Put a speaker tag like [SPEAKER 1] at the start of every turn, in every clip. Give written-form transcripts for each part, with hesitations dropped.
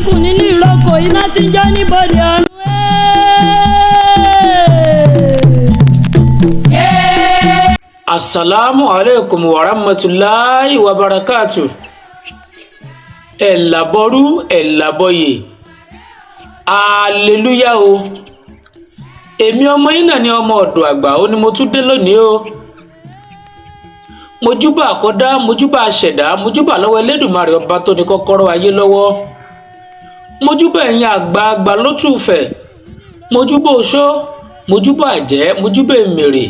[SPEAKER 1] kù nínú ìrókò iná tí ń jó níbodè ọ̀run.
[SPEAKER 2] Assalamu alaikum wa rahmatullahi wa barakatuh. Ẹ̀làbọ̀rú ẹ̀làbọ̀yè. Hallelujah o. Èmi ọmọ yín náà ni ọmọ ọ̀dọ̀ àgbà ó ní mo tún dé lónìí o. Mojúbà àkọ́dá, mojúbà àṣẹ̀dá, mojúbà lọ́wọ́ Elédùmarè ọba tó ní kọ́kọ́rọ́ ayé lọ́wọ́. Mojúbà ẹ̀yin àgbààgbà lótùfẹ̀. Mojúbà oṣó, mojúbà àjẹ́, mojúbà èmèrè,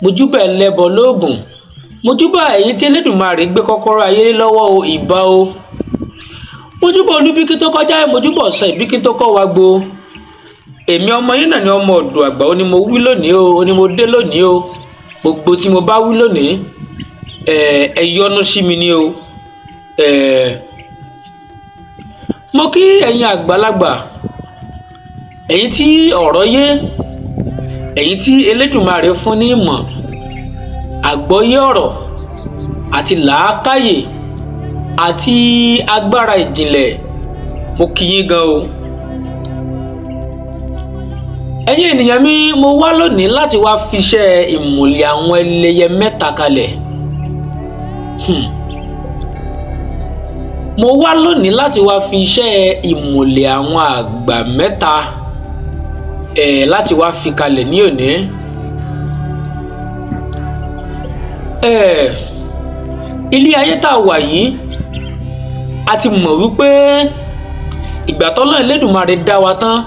[SPEAKER 2] mojúbà ẹlẹ́bọ lóògùn. Mojúbà ẹ̀yin tí Elédùmarè gbé kọ́kọ́rọ́ ayé lọ́wọ́ o, ìbà o. Mojúbà olúbíkí tó kọjá mojúbà ọ̀sán ìbíkí tó kọ́ wa gbo. Èmi ọmọ yín náà ni ọmọ ọ̀dọ̀ àgbà ó ní mo wí lónìí o, ó ní mo dé lónìí o. Gbogbo tí mo bá wí lónìí ẹ yọ́nú sí mi ni o. Mo kí ẹ̀yin àgbàlagbà, ẹ̀yin tí ọ̀rọ̀ yé, ẹ̀yin tí Elédùmarè fún ní ìmọ̀, àgbọ́yé ọ̀rọ̀ àti làákàyè àti agbára ìjìnlẹ̀, mo kí yín gan o. Ẹ̀yin ènìyàn mi, mo wá lónìí láti wá fiṣẹ́ ìmùlẹ̀ àwọn ẹlẹyẹ mẹ́ta kalẹ̀. Mo wá lónìí láti wá fi iṣẹ́ ìmùlẹ̀ àwọn àgbà mẹ́ta láti wá fi kalẹ̀ ní òní. Ilé ayé tá a wà yìí, a ti mọ̀ wípé ìgbà tọ́lọ́run Elédùmarè dá wa tán,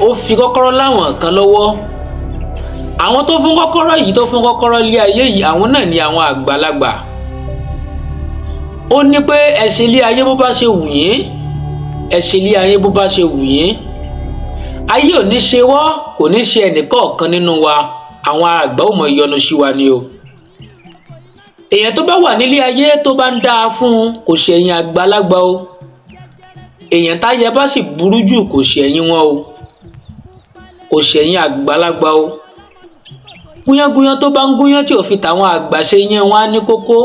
[SPEAKER 2] ó fi kọ́kọ́rọ́ láwọn kan lọ́wọ́. Àwọn tó fún kọ́kọ́rọ́ yìí, tó fún kọ́kọ́rọ́ ilé ayé yìí, àwọn náà ni àwọn àgbàlagbà. Ó ní pé ẹ ṣe ilé ayé bó bá ṣe wù yín, ẹ ṣe ilé ayé bó bá ṣe wù yín. Ayé ò ní ṣe wọ́, kò ní ṣe ẹnìkọ̀ọ̀kan nínú wa, àwọn àgbà ò mọ̀ ìyọnu sí wa ni o. Èèyàn tó bá wà nílé ayé tó bá ń dáa fún un kò ṣẹ̀yìn àgbàlagbà o. Èèyàn táyé bá sì burú jù kò ṣẹ̀yìn wọn o, kò ṣẹ̀yìn àgbàlagbà o. Gúnyángúnyán tó bá ń gúnyán tí ò fi tàwọn àgbà ṣe yẹn wá ní kókó.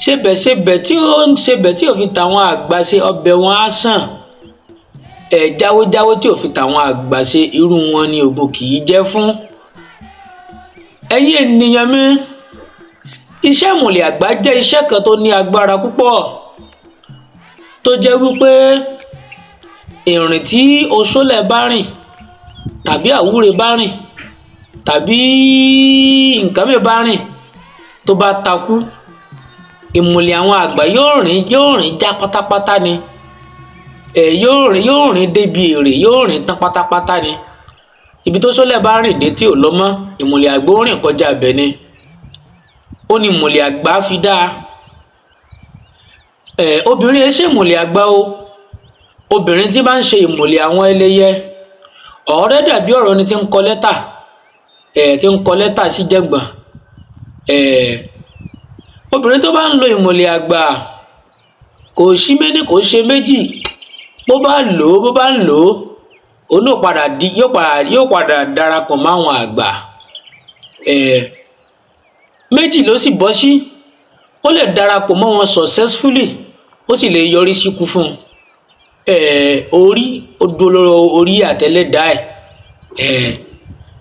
[SPEAKER 2] Ṣebẹ̀ṣebẹ̀ tí ó ń ṣebẹ̀ tí ò fi tàwọn àgbà ṣe ọbẹ̀ wọn á sàn. Jáwéjáwé tí ò fi tàwọn àgbà ṣe irú wọn ni ògo kì í jẹ́ fún. Ẹ̀yin ènìyàn mi, iṣẹ́ ìmùlẹ̀ àgbà jẹ́ iṣẹ́ kan tó ní agbára púpọ̀, tó jẹ́ wípé ìrìn tí oṣólẹ̀ bá rìn tàbí àwúre bá rìn tàbí nǹkan mi bá rìn tó bá takú, ìmùlẹ̀ àwọn àgbà yóò rìn já pátápátá ni. Yóò rìn débi èrè, yóò rìn tán pátápátá ni. Ibi tó ṣólẹ̀ bá rìn dé tí ò lọ mọ́, ìmùlẹ̀ àgbà ó rìn kọjá ibẹ̀ ni. Ó ní ìmùlẹ̀ àgbà fi dáa. Obìnrin ẹ ṣe ìmùlẹ̀ àgbà o. Obìnrin tí bá ń ṣe ìmùlẹ̀ àwọn ẹlẹyẹ, ọ̀rẹ́ dàbí ọ̀rọ̀ ni tí ń kọ lẹ́tà, tí ń kọ lẹ́tà sí jẹ̀gbọ̀n. Obìnrin tó bá ń lo ìmùlẹ̀ àgbà kò sí méjì kò ṣe méjì, bó bá ń lò ó, òun yóò padà darapọ̀ mọ́ àwọn àgbà. Méjì ló sì bọ́ sí, ó lè darapọ̀ mọ́ wọn successfully, ó sì lè yọrí síkú fún un. Orí ó dúró lórí orí àtẹlẹdá ẹ̀.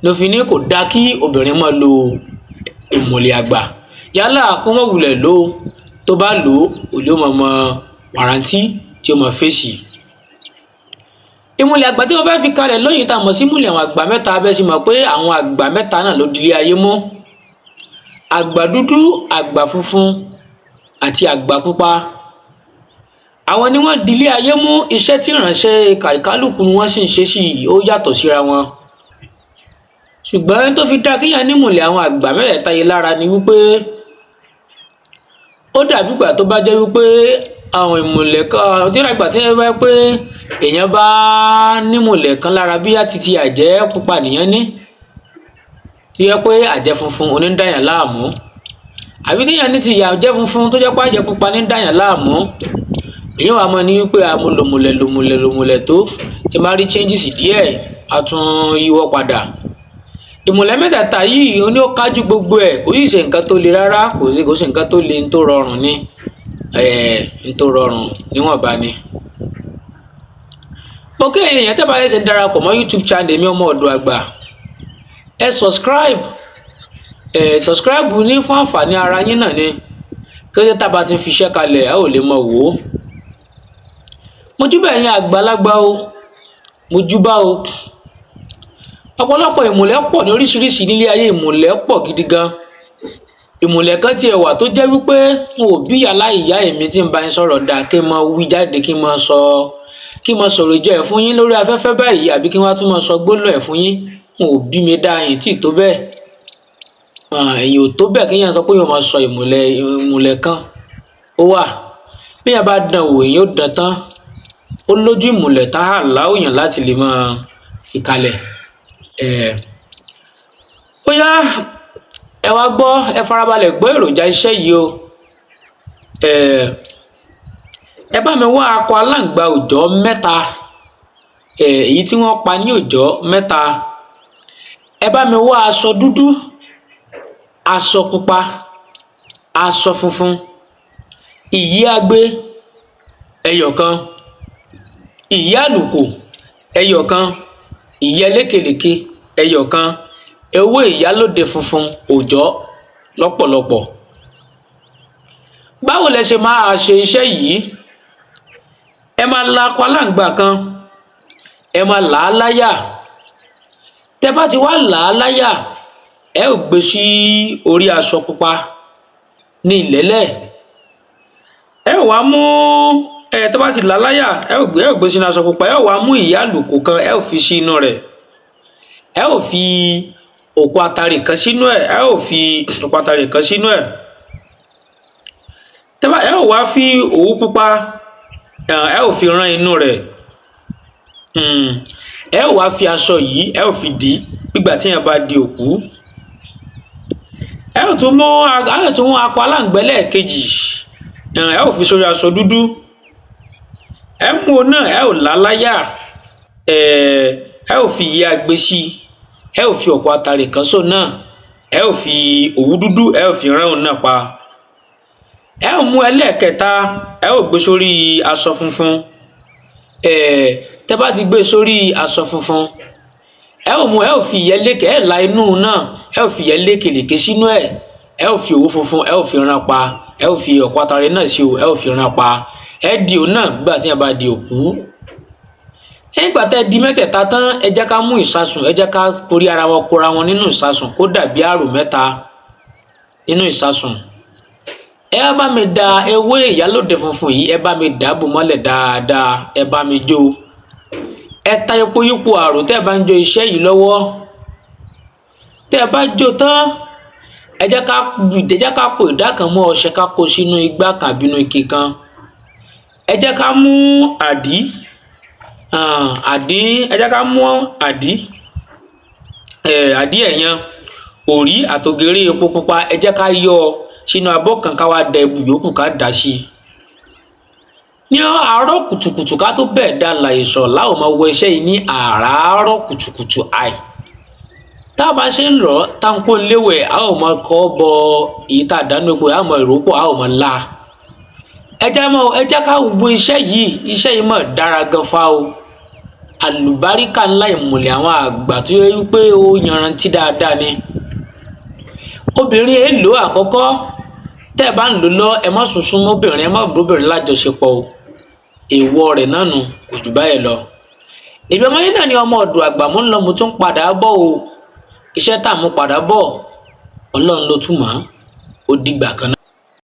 [SPEAKER 2] Lófin ní kò dá kí obìnrin máa lo ìmùlẹ̀ àgbà. Yálà kó mọ̀ wulẹ̀ lò ó, tó bá lò ó, òun yóò mọ̀ wàrántí tí ó mọ̀ fèsì. Ìmùlẹ̀ àgbà tí wọ́n fẹ́ fi kalẹ̀ lóyìn tá a mọ̀ sí ìmùlẹ̀ àwọn àgbà mẹ́ta, abẹ́ sì mọ̀ pé àwọn àgbà mẹ́ta náà ló dilé ayé mọ́. Àgbà dúdú, àgbà funfun àti àgbà pupa. Àwọn ni wọ́n dilé ayé mú. Iṣẹ́ tí ìránṣẹ́ kàlùkù ni wọ́n sì ń ṣe sí ó yàtọ̀ síra wọn. Ṣùgbọ́n tó fi dá kíyàn ní ìmùlẹ̀ àwọn àgbà mẹ́tẹ̀ẹ̀ta yìí lára ni wípé ó dàbí ìgbà tó bá jẹ́ wípé àwọn ìmùlẹ̀ kan tí ìgbà tí wọ́n bá pé èèyàn bá ní ìmùlẹ̀ kan lára bí àtìtì àjẹ́ pupa nìyẹn ní, tí yẹ pé àjẹ́ funfun onídàyàn láàmú, àbí tíyàn ní ti ìyà àjẹ́ funfun tó jẹ́ pé àjẹ́ pupa ní dàyàn láàmú. Èèyàn wà mọ́ ní wípé àmú lòmùlẹ̀ tó ti máa rí changes díẹ̀, a tún yíwọ́ padà. Ìmùlẹ̀ mẹ́tẹ̀ẹ̀ta yìí ó ní ó kájú gbogbo ẹ̀, kò yìí ṣe nǹkan tó le rárá, kò sí nǹkan tó le tó rọrùn ni. nítorí rọrùn níwọ̀nba ni. mo kí èèyàn tẹ́ bá yẹ ṣe darapọ̀ mọ́ YouTube channel mi ọmọ ọ̀dọ̀ àgbà ẹ subscribe ní fún àǹfààní ara yín náà ni kété tá a bá ti fi iṣẹ́ kalẹ̀ ẹ ò lè mọ̀ wò ó. mo júbà ẹ̀yin àgbàlagbà o mo júbà o ọ̀pọ̀lọpọ̀ ìmùlẹ̀ pọ̀ ní oríṣiríṣi nílé ayé ìmùlẹ̀ pọ̀ gidi gan. ìmùlẹ̀ kan tiẹ̀ wà tó jẹ́ wípé n ò bí yàrá ìyá èmi tí ń bá yín sọ̀rọ̀ dáa kí n máa wí jáde kí n máa sọ̀rọ̀ ìjọ ẹ̀ fún yín lórí afẹ́fẹ́ báyìí àbí kí n wá tún máa sọ gbólóhùn ẹ̀ fún yín n ò bí mi dáa yìí tí ì tó bẹ́ẹ̀ èyí ò tó bẹ́ẹ̀ kí yẹn sọ pé yóò máa sọ ìmùlẹ̀ kan ó wà bí yẹn bá dán wò èyí ó dán tán ó lójú ìmùlẹ̀ tá a láwùyàn láti lè máa fi kalẹ̀ ó yá ẹ wá gbọ́ ẹ farabalẹ̀ gbọ́ èròjà iṣẹ́ yìí o ẹ bá mi wá akọ aláǹgbá òòjọ́ mẹ́ta èyí tí wọ́n pa ní òòjọ́ mẹ́ta ẹ bá mi wá aṣọ dúdú aṣọ pupa aṣọ funfun ìyí agbe ẹyọ̀kan ìyí àlùkò ẹyọ̀kan ìyí ẹlẹ́kẹ̀lẹ́kẹ ẹyọ̀kan ewé ìyálóde funfun òòjọ́ lọ́pọ̀lọpọ̀. báwo lẹ ṣe máa ṣe iṣẹ́ yìí ẹ máa la akọ aláǹgbá kan ẹ máa là á láyà tẹ bá ti wá là á láyà ẹ ò gbé sí orí aṣọ pupa ní ìlẹ́lẹ̀ ẹ ò wá mú tẹ bá ti là á láyà ẹ ò gbé sínú aṣọ pupa ẹ ò wá mú ìyá àlùkò kan ẹ ò fi sí inú rẹ̀ ẹ ò fi òkú atari kan sínú ẹ ẹ ò fi òkú atari kan sínú ẹ tẹ́bá ẹ ò wá fi òwú pupa ẹ ò fi rán inú rẹ̀ ẹ ò wá fi aṣọ yìí ẹ ò fi dì í nígbà tí yẹn bá di òkú ẹ ò tún mú akọ aláǹgbẹ́lẹ̀ kejì ẹ ò fi sórí aṣọ dúdú ẹ mú o náà ẹ ò là láyà ẹ ò fi ìyẹ́ agbe sí i ẹ ò fi ọ̀pọ̀ atare kan sóun náà ẹ ò fi òwú dúdú ẹ ò fi rán òun náà pa ẹ ò mú ẹlẹ́ẹ̀kẹta ẹ ò gbé sórí aṣọ funfun tẹ́ bá ti gbé sórí aṣọ funfun ẹ ò mú ẹ ò fi ìyẹ́ lékè ẹ la inú náà ẹ ò fi ìyẹ́ lékèlèké sínú ẹ ò fi òwú funfun ẹ ò fi rán pa ẹ ò fi ọ̀pọ̀ atare náà sí o ẹ ò fi rán pa ẹ di òun náà gbà tí yẹn bá di òkú nígbà tẹ́ di mẹ́tẹ̀ẹ̀ta tán ẹ jẹ́ ká mú ìsasùn ẹ jẹ́ ká forí ara wọn kóra wọn nínú ìsasùn kó dàbí àrò mẹ́ta nínú ìsasùn ẹ bá mi da ewé ìyálòde funfun yìí ẹ bá mi dàbò mọ́lẹ̀ dáadáa ẹ bá mi jó ẹ ta epo yípo àrò tẹ́ ẹ bá ń jó iṣẹ́ yìí lọ́wọ́ tẹ́ ẹ bá jó tán ẹ jẹ́ ká po ìdá kan mọ́ ọṣẹ ká kó sínú igbá kan àbí inú ike kan ẹ jẹ́ ká mú àdí ẹ jẹ́ ká mú àdí ẹ̀yàn òrí àtògèrè epo pupa ẹ jẹ́ ká yọ sínú abọ́ kan ká wá da ebu yòókù ká dà sí i ní àárọ̀ kùtùkùtù ká tó bẹ̀ẹ̀ da làìsọ̀ láwọn máa wọ iṣẹ́ yìí ní àràárọ̀ kùtùkùtù àì tá a bá ṣe ń lọ táǹkó léwẹ̀ a ò máa kọ́ bọ èyí tá a dánú epo a ò máa ìrópọ̀ a ò máa la ẹ jẹ́ ká wo iṣẹ́ yìí mọ̀ dára gan fa o àlùbáríkà ńlá ìmùlẹ̀ àwọn àgbà tó yẹ wípé ó yanrantí dáadáa ni obìnrin èèlò àkọ́kọ́ tẹ́ ẹ bá ń lò lọ ẹ má sunsun mọ́bìnrin ẹ má bóbìnrin lájọṣepọ̀ o èèwọ̀ rẹ̀ náà nù kò jù báyìí lọ ìbí ọmọ yín náà ni ọmọ ọ̀dọ̀ àgbà mo ń lọ mo tún padà bọ̀ o iṣẹ́ tá a mú padà bọ̀ Ọlọ́run ló tún mọ̀ ó dìgbà kan náà.